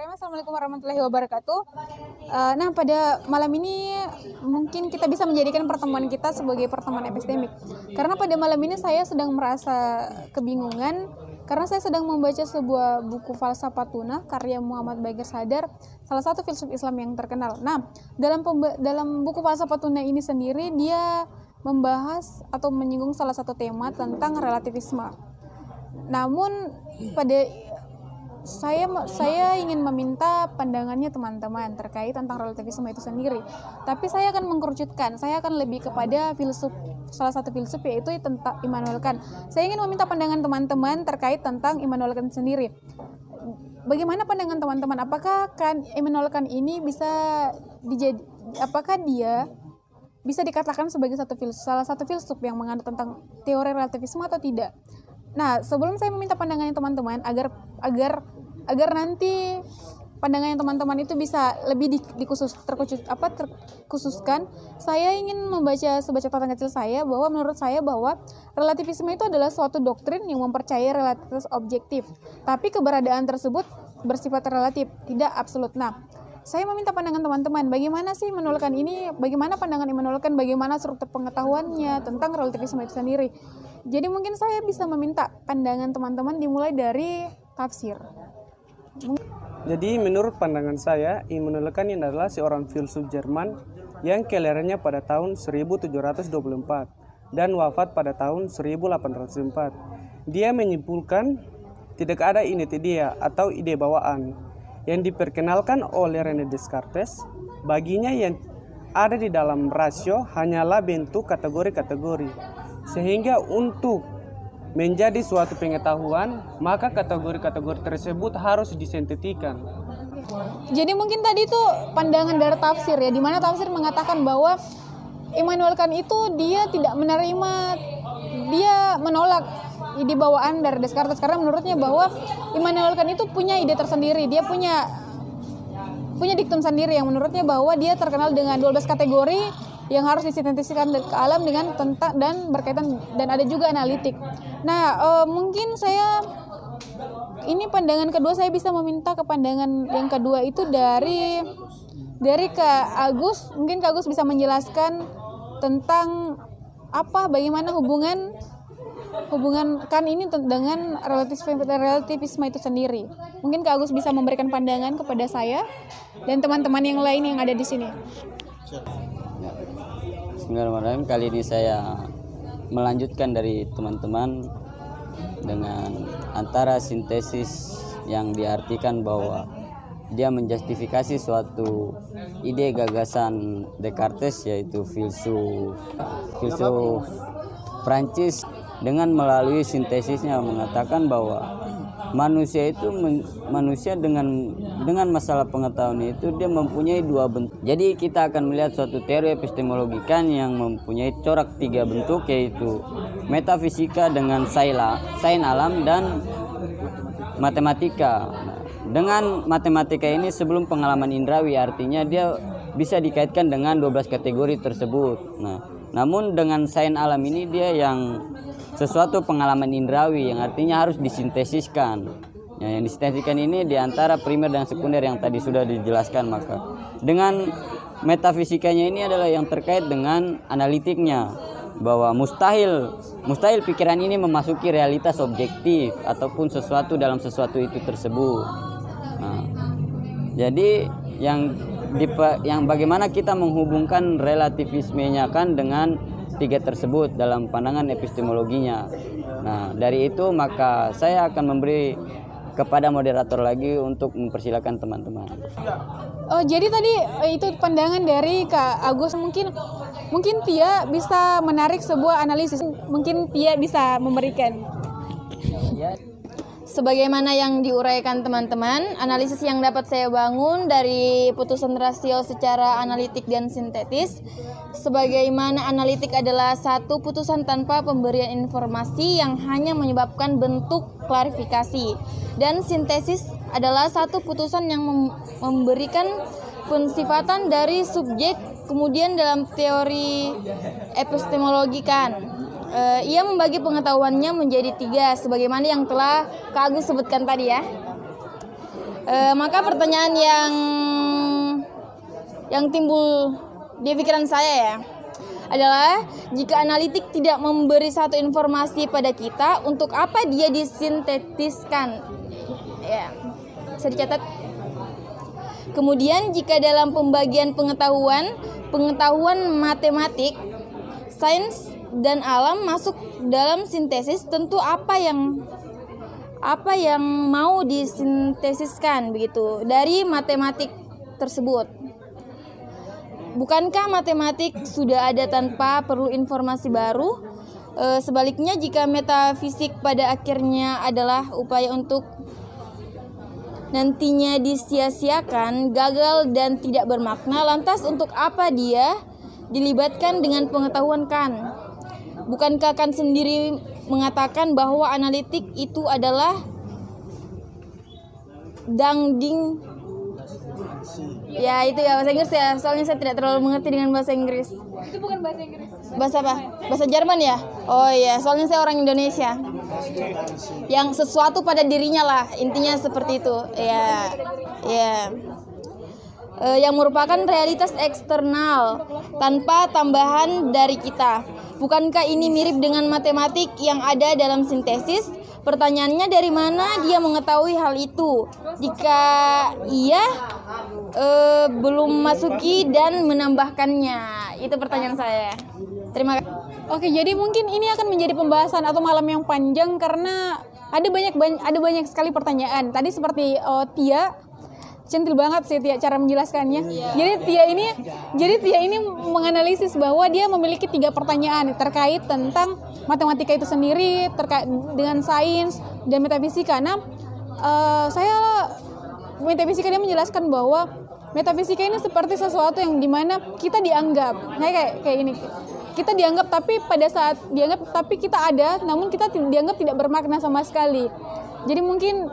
Bismillahirrahmanirrahim. Assalamualaikum warahmatullahi wabarakatuh. Nah, pada malam ini mungkin kita bisa menjadikan pertemuan kita sebagai pertemuan epistemik. Karena pada malam ini saya sedang merasa kebingungan karena saya sedang membaca sebuah buku Falsafatuna karya Muhammad Bagir Sadar, salah satu filsuf Islam yang terkenal. Nah, dalam buku Falsafatuna ini sendiri dia membahas atau menyinggung salah satu tema tentang relativisme. Namun saya ingin meminta pandangannya teman-teman terkait tentang relativisme itu sendiri. Tapi saya akan mengkerucutkan, saya akan lebih kepada salah satu filsuf yaitu tentang Immanuel Kant. Saya ingin meminta pandangan teman-teman terkait tentang Immanuel Kant sendiri. Bagaimana pandangan teman-teman? Apakah Immanuel Kant ini apakah dia bisa dikatakan sebagai salah satu filsuf yang menganut tentang teori relativisme atau tidak? Nah, sebelum saya meminta pandangannya teman-teman agar nanti pandangannya teman-teman itu bisa lebih terkhususkan, saya ingin membaca sebuah catatan kecil saya bahwa menurut saya bahwa relativisme itu adalah suatu doktrin yang mempercayai relativitas objektif, tapi keberadaan tersebut bersifat relatif, tidak absolut. Nah, saya meminta pandangan teman-teman, bagaimana sih menolakkan ini, bagaimana pandangan menolakkan, bagaimana struktur pengetahuannya tentang relativisme itu sendiri. Jadi mungkin saya bisa meminta pandangan teman-teman dimulai dari tafsir. Jadi menurut pandangan saya, Immanuel Kant ini adalah seorang filsuf Jerman yang kelahirannya pada tahun 1724 dan wafat pada tahun 1804. Dia menyimpulkan tidak ada idea atau ide bawaan yang diperkenalkan oleh René Descartes. Baginya yang ada di dalam rasio hanyalah bentuk kategori-kategori. Sehingga untuk menjadi suatu pengetahuan, maka kategori-kategori tersebut harus disintetikan. Jadi mungkin tadi itu pandangan dari tafsir ya, di mana tafsir mengatakan bahwa Immanuel Kant itu dia menolak ide bawaan dari Descartes karena menurutnya bahwa Immanuel Kant itu punya ide tersendiri, dia punya diktum sendiri yang menurutnya bahwa dia terkenal dengan 12 kategori yang harus disintetiskan ke alam dengan tentang dan berkaitan dan ada juga analitik. Nah, mungkin ini pandangan kedua saya bisa meminta ke pandangan yang kedua itu dari Kak Agus. Mungkin Kak Agus bisa menjelaskan tentang bagaimana hubungan Kant ini dengan relativisme itu sendiri. Mungkin Kak Agus bisa memberikan pandangan kepada saya dan teman-teman yang lain yang ada di sini. Bismillahirrahmanirrahim. Kali ini saya melanjutkan dari teman-teman dengan antara sintesis yang diartikan bahwa dia menjustifikasi suatu ide gagasan Descartes, yaitu filsuf Prancis, dengan melalui sintesisnya mengatakan bahwa manusia dengan masalah pengetahuan itu dia mempunyai dua bentuk. Jadi kita akan melihat suatu teori epistemologi Kant yang mempunyai corak tiga bentuk, yaitu metafisika dengan sains alam dan matematika. Dengan matematika ini sebelum pengalaman indrawi, artinya dia bisa dikaitkan dengan 12 kategori tersebut. Nah, namun dengan sains alam ini dia yang sesuatu pengalaman indrawi yang artinya harus disintesiskan. Yang disintesiskan ini diantara primer dan sekunder yang tadi sudah dijelaskan. Maka dengan metafisikanya ini adalah yang terkait dengan analitiknya, bahwa mustahil pikiran ini memasuki realitas objektif ataupun sesuatu dalam sesuatu itu tersebut. Nah, jadi yang bagaimana kita menghubungkan relativismenya kan dengan tiga tersebut dalam pandangan epistemologinya. Nah, dari itu maka saya akan memberi kepada moderator lagi untuk mempersilakan teman-teman. Oh, jadi tadi itu pandangan dari Kak Agus. Mungkin Tia bisa menarik sebuah analisis. Mungkin Tia bisa memberikan. Sebagaimana yang diuraikan teman-teman, analisis yang dapat saya bangun dari putusan rasio secara analitik dan sintetis, sebagaimana analitik adalah satu putusan tanpa pemberian informasi yang hanya menyebabkan bentuk klarifikasi, dan sintesis adalah satu putusan yang memberikan pensifatan dari subjek. Kemudian dalam teori epistemologi Kant, ia membagi pengetahuannya menjadi tiga, sebagaimana yang telah Kak Agus sebutkan tadi ya. Maka pertanyaan yang timbul di pikiran saya ya adalah, jika analitik tidak memberi satu informasi pada kita, untuk apa dia disintetiskan? Ya, bisa dicatat. Kemudian jika dalam pembagian pengetahuan matematik, sains dan alam masuk dalam sintesis, tentu apa yang mau disintesiskan begitu dari matematik tersebut. Bukankah matematik sudah ada tanpa perlu informasi baru? Sebaliknya, jika metafisik pada akhirnya adalah upaya untuk nantinya disia-siakan, gagal dan tidak bermakna, lantas untuk apa dia dilibatkan dengan pengetahuan Kant? Bukankah Kant sendiri mengatakan bahwa analitik itu adalah dangding? Ya itu ya bahasa Inggris ya, soalnya saya tidak terlalu mengerti dengan bahasa Inggris. Itu bukan bahasa Inggris. Bahasa apa? Bahasa Jerman ya? Oh iya, soalnya saya orang Indonesia. Yang sesuatu pada dirinya lah, intinya seperti itu. Ya, ya. Yang merupakan realitas eksternal tanpa tambahan dari kita. Bukankah ini mirip dengan matematik yang ada dalam sintesis? Pertanyaannya, dari mana dia mengetahui hal itu? Jika ia belum masuki dan menambahkannya, itu pertanyaan saya. Terima kasih. Oke, jadi mungkin ini akan menjadi pembahasan atau malam yang panjang karena ada banyak sekali pertanyaan. Tadi seperti Tia, centil banget sih Tia cara menjelaskannya. Jadi Tia ini menganalisis bahwa dia memiliki 3 pertanyaan terkait tentang matematika itu sendiri, terkait dengan sains dan metafisika. Nah, metafisika dia menjelaskan bahwa metafisika ini seperti sesuatu yang dimana kita dianggap, kayak ini. Kita dianggap tapi kita ada, namun kita dianggap tidak bermakna sama sekali. Jadi mungkin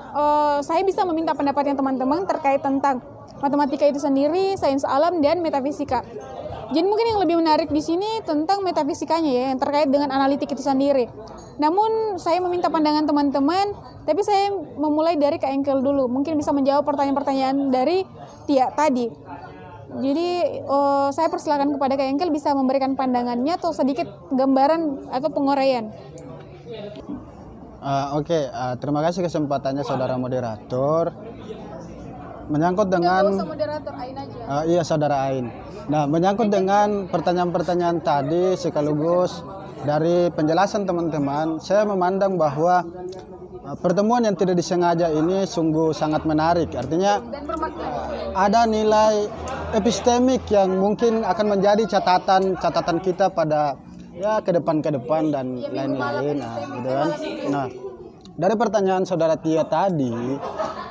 saya bisa meminta pendapatnya teman-teman terkait tentang matematika itu sendiri, sains alam dan metafisika. Jadi mungkin yang lebih menarik di sini tentang metafisikanya ya, yang terkait dengan analitik itu sendiri. Namun saya meminta pandangan teman-teman, tapi saya memulai dari Kak Engkel dulu. Mungkin bisa menjawab pertanyaan-pertanyaan dari Tia tadi. Jadi saya persilakan kepada Kak Engkel bisa memberikan pandangannya atau sedikit gambaran atau penguraian. Oke, terima kasih kesempatannya saudara moderator. Menyangkut dengan moderator Ain aja. iya saudara Ain. Nah, menyangkut dengan pertanyaan-pertanyaan tadi sekaligus dari penjelasan teman-teman, saya memandang bahwa pertemuan yang tidak disengaja ini sungguh sangat menarik. Artinya ada nilai epistemik yang mungkin akan menjadi catatan kita pada ya ke depan dan lain-lain. Nah, gitu kan. Nah, dari pertanyaan saudara Tia tadi,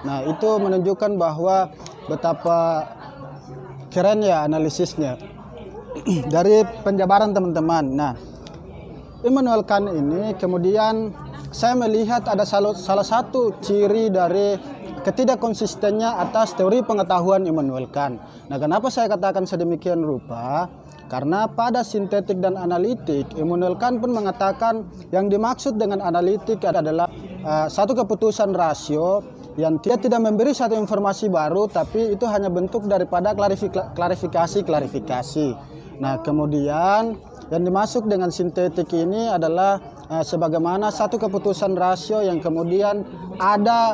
nah itu menunjukkan bahwa betapa keren ya analisisnya dari penjabaran teman-teman. Nah, Immanuel Kant ini kemudian saya melihat ada salah satu ciri dari ketidakkonsistennya atas teori pengetahuan Immanuel Kant. Nah, kenapa saya katakan sedemikian rupa? Karena pada sintetik dan analitik, Immanuel Kant pun mengatakan yang dimaksud dengan analitik adalah satu keputusan rasio yang tidak memberi satu informasi baru, tapi itu hanya bentuk daripada klarifikasi. Nah, kemudian yang dimaksud dengan sintetik ini adalah sebagaimana satu keputusan rasio yang kemudian ada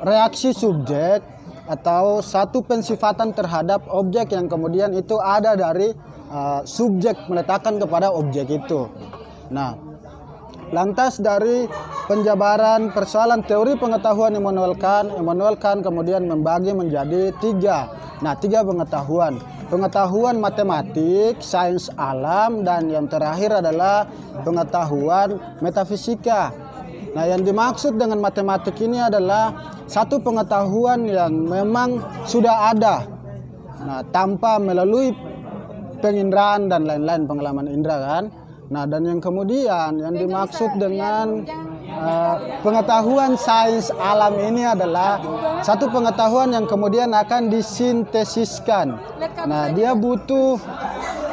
reaksi subjek atau satu pensifatan terhadap objek yang kemudian itu ada dari subjek meletakkan kepada objek itu. Nah, lantas dari penjabaran persoalan teori pengetahuan Immanuel Kant kemudian membagi menjadi 3 pengetahuan. Pengetahuan matematik, sains alam, dan yang terakhir adalah pengetahuan metafisika. Nah, yang dimaksud dengan matematik ini adalah satu pengetahuan yang memang sudah ada, nah, tanpa melalui penginderaan dan lain-lain, pengalaman indera kan. Nah, dan yang kemudian yang dimaksud dengan pengetahuan sains alam ini adalah satu pengetahuan yang kemudian akan disintesiskan. Nah, dia butuh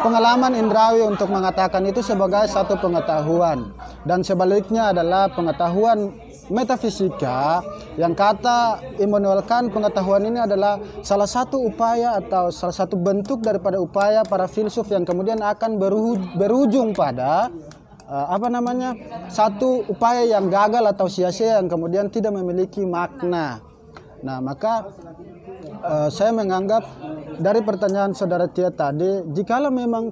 pengalaman indrawi untuk mengatakan itu sebagai satu pengetahuan. Dan sebaliknya adalah pengetahuan metafisika yang kata Immanuel Kant pengetahuan ini adalah salah satu upaya atau salah satu bentuk daripada upaya para filsuf yang kemudian akan berujung pada satu upaya yang gagal atau sia-sia yang kemudian tidak memiliki makna. Nah, maka saya menganggap dari pertanyaan saudara Tia tadi, jikalau memang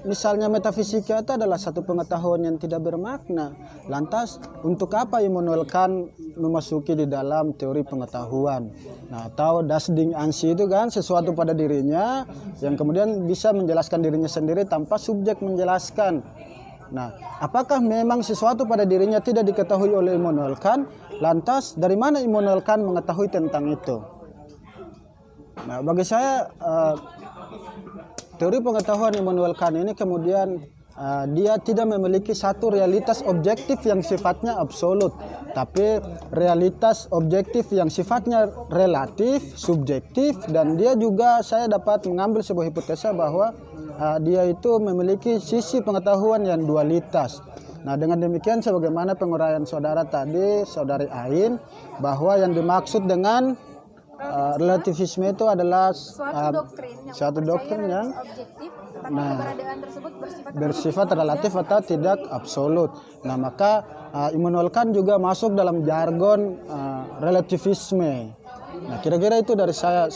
misalnya metafisika itu adalah satu pengetahuan yang tidak bermakna, lantas untuk apa Immanuel Kant memasuki di dalam teori pengetahuan? Nah, atau das Ding an sich itu kan sesuatu pada dirinya yang kemudian bisa menjelaskan dirinya sendiri tanpa subjek menjelaskan. Nah, apakah memang sesuatu pada dirinya tidak diketahui oleh Immanuel Kant? Lantas dari mana Immanuel Kant mengetahui tentang itu? Nah, bagi saya teori pengetahuan Immanuel Kant ini kemudian dia tidak memiliki satu realitas objektif yang sifatnya absolut, tapi realitas objektif yang sifatnya relatif, subjektif, dan dia juga saya dapat mengambil sebuah hipotesa bahwa dia itu memiliki sisi pengetahuan yang dualitas. Nah, dengan demikian sebagaimana penguraian saudara tadi, saudari Ain, bahwa yang dimaksud dengan relativisme itu adalah suatu doktrin yang objektif, tapi keberadaan tersebut bersifat relatif atau tidak absolut. Nah, maka Immanuel Kant juga masuk dalam jargon relativisme. Nah, kira-kira itu dari saya,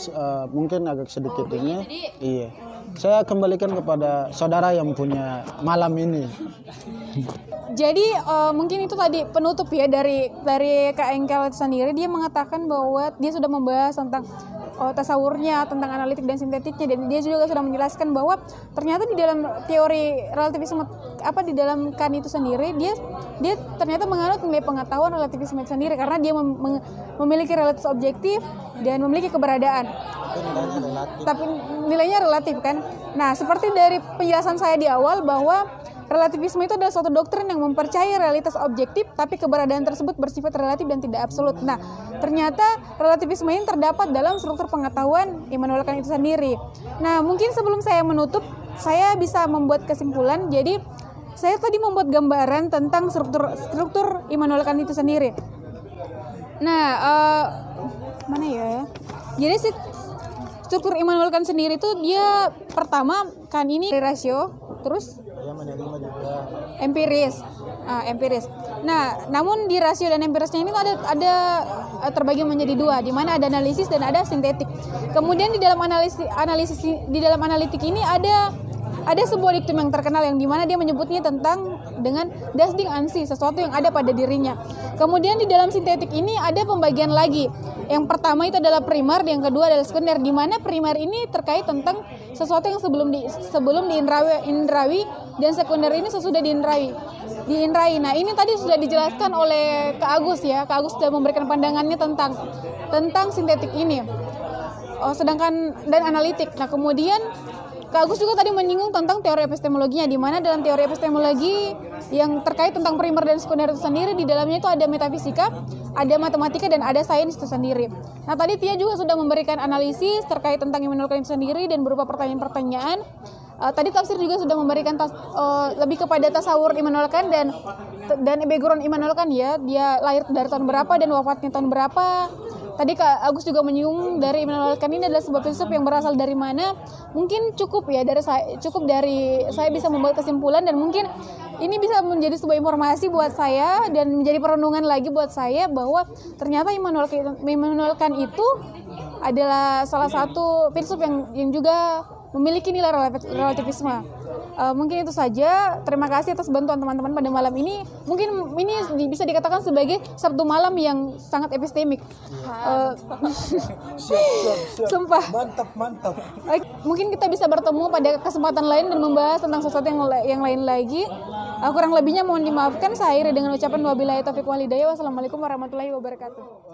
mungkin agak sedikit ini. Iya. Saya kembalikan kepada saudara yang punya malam ini. Jadi mungkin itu tadi penutup ya dari Kak Engkel sendiri. Dia mengatakan bahwa dia sudah membahas tentang tasawurnya, tentang analitik dan sintetiknya, dan dia juga sudah menjelaskan bahwa ternyata di dalam teori relativisme di dalam Kant itu sendiri dia ternyata menganut nilai pengetahuan relativisme itu sendiri karena dia memiliki realitas objektif dan memiliki keberadaan. Tapi nilainya relatif kan. Nah, seperti dari penjelasan saya di awal bahwa relativisme itu adalah suatu doktrin yang mempercayai realitas objektif, tapi keberadaan tersebut bersifat relatif dan tidak absolut. Nah, ternyata relativisme ini terdapat dalam struktur pengetahuan Immanuel Kant itu sendiri. Nah, mungkin sebelum saya menutup, saya bisa membuat kesimpulan. Jadi, saya tadi membuat gambaran tentang struktur Immanuel Kant itu sendiri. Nah, mana ya? Jadi, struktur Immanuel Kant sendiri itu dia pertama Kant ini rasio, terus empiris. Nah, namun di rasio dan empirisnya ini ada terbagi menjadi dua, di mana ada analisis dan ada sintetik. Kemudian di dalam analitik ini ada sebuah diktum yang terkenal yang dimana dia menyebutnya dengan das Ding an sich, sesuatu yang ada pada dirinya. Kemudian di dalam sintetik ini ada pembagian lagi. Yang pertama itu adalah primer, yang kedua adalah sekunder, di mana primer ini terkait tentang sesuatu yang sebelum diindrawi dan sekunder ini sesudah diindrai. Nah, ini tadi sudah dijelaskan oleh Kak Agus ya. Kak Agus sudah memberikan pandangannya tentang sintetik ini. Sedangkan dan analitik. Nah, kemudian Kak Agus juga tadi menyinggung tentang teori epistemologinya, di mana dalam teori epistemologi yang terkait tentang primer dan sekunder itu sendiri, di dalamnya itu ada metafisika, ada matematika, dan ada sains itu sendiri. Nah, tadi Tia juga sudah memberikan analisis terkait tentang Immanuel Kant itu sendiri dan berupa pertanyaan-pertanyaan. Tadi Tafsir juga sudah memberikan lebih kepada tasawur Immanuel Kant dan background Immanuel Kant ya, dia lahir dari tahun berapa dan wafatnya tahun berapa. Tadi Kak Agus juga menyinggung dari Immanuel Kant ini adalah sebuah filsuf yang berasal dari mana. Mungkin cukup dari saya bisa membuat kesimpulan, dan mungkin ini bisa menjadi sebuah informasi buat saya dan menjadi perenungan lagi buat saya bahwa ternyata Immanuel Kant itu adalah salah satu filsuf yang juga memiliki nilai relativisme. Mungkin itu saja. Terima kasih atas bantuan teman-teman pada malam ini. Mungkin ini bisa dikatakan sebagai Sabtu malam yang sangat epistemik. Siap. Sumpah. Mantap. Mungkin kita bisa bertemu pada kesempatan lain dan membahas tentang sesuatu yang lain lagi. Kurang lebihnya mohon dimaafkan. Saya akhiri dengan ucapan wabillahi taufiq wal hidayah. Wassalamualaikum warahmatullahi wabarakatuh.